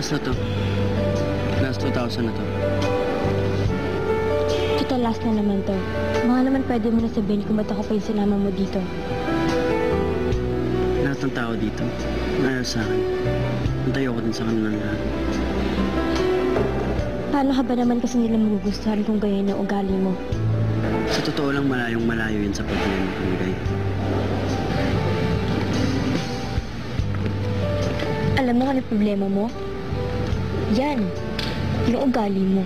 Last na to. Last 2,000 na to. Total last na naman to. Mga naman pwede mo na sabihin kung ba't ako pa yung sinama mo dito. Lahat ng tao dito, ayaw sa akin. Antayo ko din sa kanila lahat. Paano ka ba naman kasi nila magugustuhan kung ganyan ang ugali mo? Sa totoo lang, malayong malayo yun sa problema ko, Migay. Alam mo ano yung problema mo? Yan. Yung ugali mo.